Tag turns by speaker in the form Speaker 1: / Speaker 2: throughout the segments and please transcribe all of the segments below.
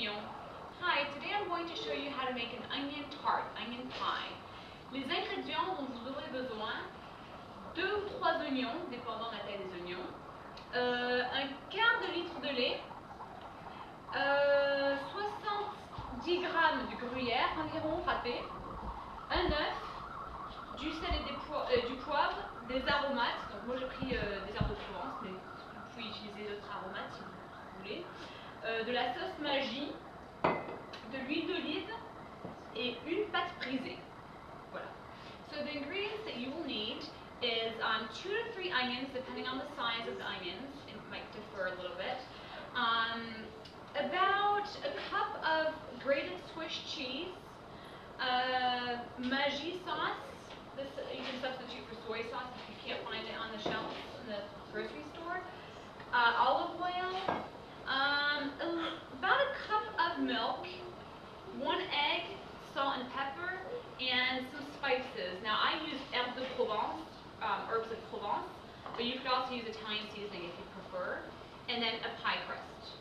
Speaker 1: oignons. Hi, today I'm going to show you how to make an onion tart, onion pie. Les ingrédients dont vous aurez besoin, 2 ou 3 oignons, dépendant de la taille des oignons, un quart de litre de lait, 70 g de gruyère environ râpé, un œuf, du sel et du poivre, des aromates, donc moi j'ai pris des herbes de Provence, mais vous pouvez utiliser d'autres aromates si vous voulez, de la sauce Maggi, de l'huile d'olive et une pâte brisée. Voilà. So the ingredients that you will need is 2 to 3 onions, depending on the size of the onions. It might differ a little bit. About a cup of grated Swiss cheese, Maggi sauce. This you can substitute for soy sauce if you can't find it on the shelves in the grocery store. Olive oil, about a cup of milk, 1 egg, salt and pepper, and some spices. Now I use herbes de Provence, herbs of Provence, but you could also use Italian seasoning if you prefer, and then a pie crust.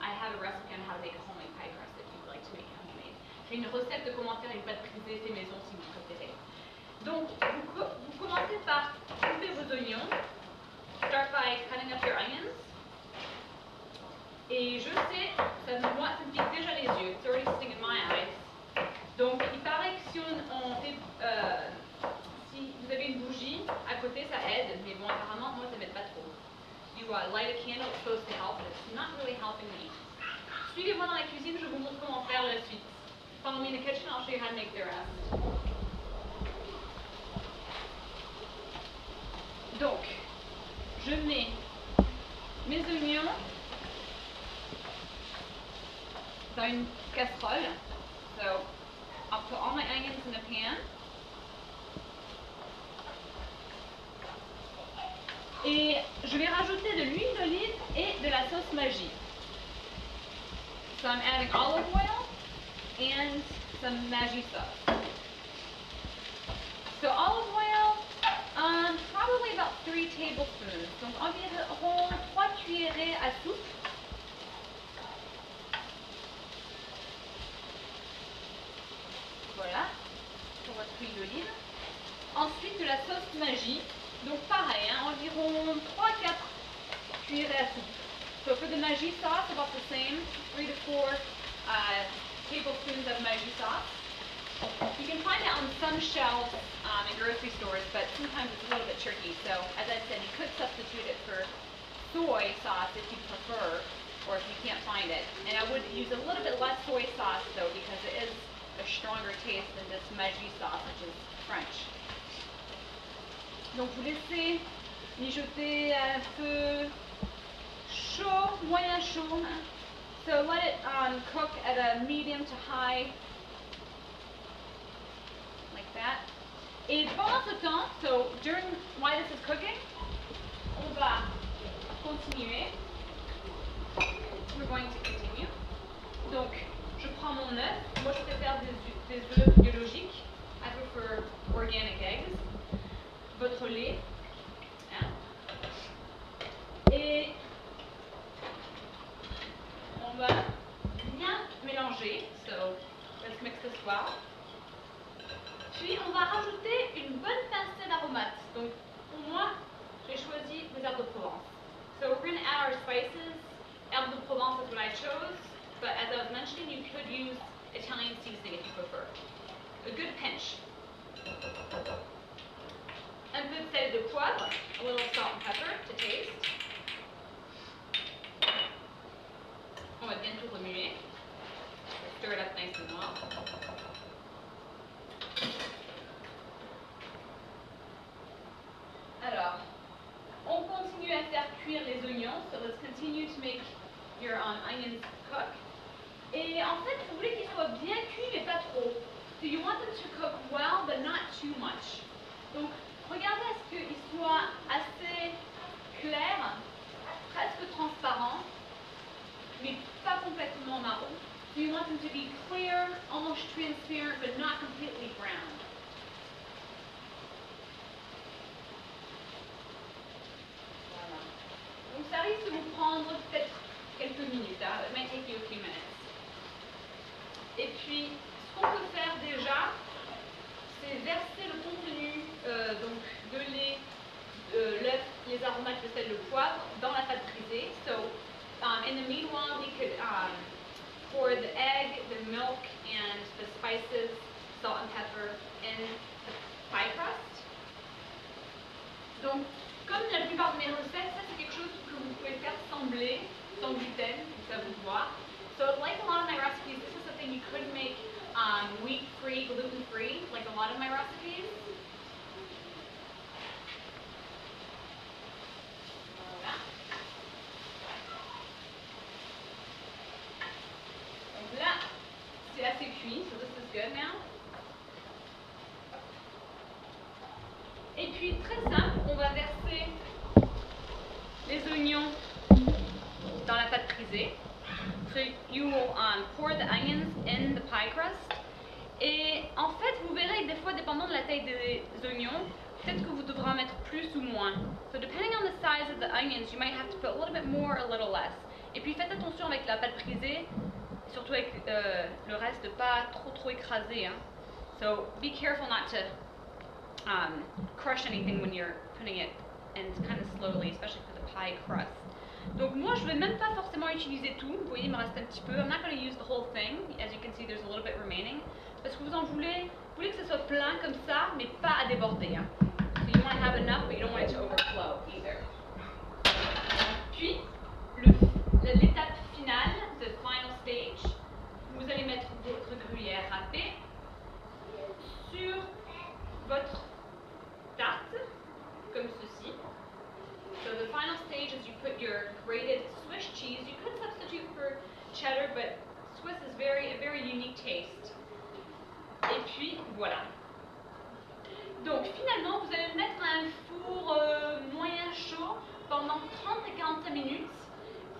Speaker 1: I have a recipe on how to make a homemade pie crust if you'd like to make it homemade. J'ai une recette de comment faire une pâte brisée fait maison si vous préférez. Donc vous commencez par couper vos oignons. Start by cutting up your onions. Et je sais, moi ça me pique déjà les yeux. It's already stinging my eyes. Donc il paraît que si si vous avez une bougie à côté, ça aide. Mais bon, apparemment, moi ça m'aide pas trop. You light a candle, it's supposed to help, but it's not really helping me. Suivez-moi dans la cuisine, je vous montre comment faire la suite. Follow me in the kitchen, I'll show you how to make the rest. Donc, je mets mes oignons dans une casserole. So, I'll put all my onions in a pan. Et je vais rajouter de l'huile d'olive et de la sauce Maggi. So I'm adding olive oil and some Maggi sauce. So olive oil, probably about 3 tablespoons. Donc environ 3 cuillerées à soupe. Voilà, pour votre huile d'olive. Ensuite de la sauce Maggi. Donc pareil, environ 3-4 cuillerées à soupe. So for the Maggi sauce, about the same, 3 to 4 tablespoons of Maggi sauce. You can find it on some shelves in grocery stores, but sometimes it's a little bit tricky. So as I said, you could substitute it for soy sauce if you prefer, or if you can't find it. And I would use a little bit less soy sauce though, because it is a stronger taste than this Maggi sauce, which is French. Donc vous laissez mijoter à un feu chaud, moyen chaud. So let it cook at a medium to high, like that. Et pendant ce temps, so during while this is cooking, on va continuer. We're going to continue. Donc je prends mon œuf. Moi je préfère des œufs biologiques. I prefer organic eggs. Votre lait, hein? Et on va bien mélanger, so let's mix this well. Puis on va rajouter une bonne pincée d'aromates. Donc pour moi, j'ai choisi les herbes de Provence. So we're going to add our spices. Herbes de Provence is what I chose, but as I was mentioning, you could use Italian seasoning if you prefer. A good pinch. Un peu de sel de poivre, a little salt and pepper to taste. On va bien tout remuer. Stir it up nice and well. Alors, on continue à faire cuire les oignons. So let's continue to make your onions cook. Et en fait, vous voulez qu'ils soient bien cuits, mais pas trop. So you want them to cook well, but not too much. Donc, regardez à ce qu'il soit assez clair, presque transparent, mais pas complètement marron. So you want them to be clear, almost transparent, but not completely brown. Voilà. Donc ça risque de vous prendre peut-être quelques minutes. It might take you a few minutes. Et puis, ce qu'on peut faire déjà, c'est verser le contenu donc de lait, l'œuf, les aromates, le sel, le poivre dans la pâte brisée. So, in the meanwhile, we could pour the egg, the milk, and the spices, salt and pepper in the pie crust. Donc, comme la plupart de mes recettes, ça c'est quelque chose que vous pouvez faire sembler, sans gluten, comme ça vous voir. So, like a lot of my recipes, this is something you could make wheat-free, gluten-free, like a lot of my recipes. Voilà. Donc là, c'est assez cuit, so this is good now. Et puis, très simple, on va verser les oignons dans la pâte brisée. So you will pour the onions in the pie crust. Et en fait, vous verrez des fois, dépendant de la taille des oignons, peut-être que vous devrez en mettre plus ou moins. So depending on the size of the onions, you might have to put a little bit more, a little less. Et puis faites attention avec la pâte brisée, surtout avec le reste, de pas trop écraser. Hein. So be careful not to crush anything when you're putting it, and kind of slowly, especially for the pie crust. Donc moi je ne vais même pas forcément utiliser tout, vous voyez il me reste un petit peu. I'm not going to use the whole thing, as you can see there's a little bit remaining. Parce que vous voulez que ce soit plein comme ça, mais pas à déborder. Hein. So you want to have enough, but you don't want it to overflow either. Puis, l'étape finale, the final stage, vous allez mettre votre gruyère râpée sur votre tarte, comme ceci. So the final stage is you put your grated Swiss cheese. You could substitute for cheddar, but Swiss is a very unique taste. Et puis voilà. Donc finalement, vous allez le mettre à un four moyen chaud pendant 30 à 45 minutes.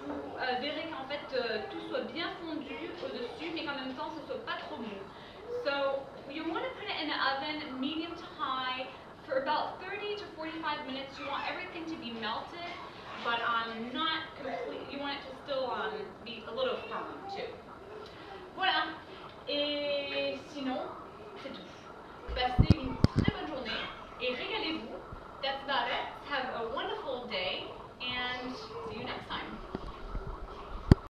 Speaker 1: Vous verrez qu'en fait tout soit bien fondu au-dessus, mais qu'en même temps ce soit pas trop mou. So you want to put it in the oven, medium to high, for about 30 to 45 minutes. You want everything to be melted, but not completely. You want it to still be a little firm too. Voilà.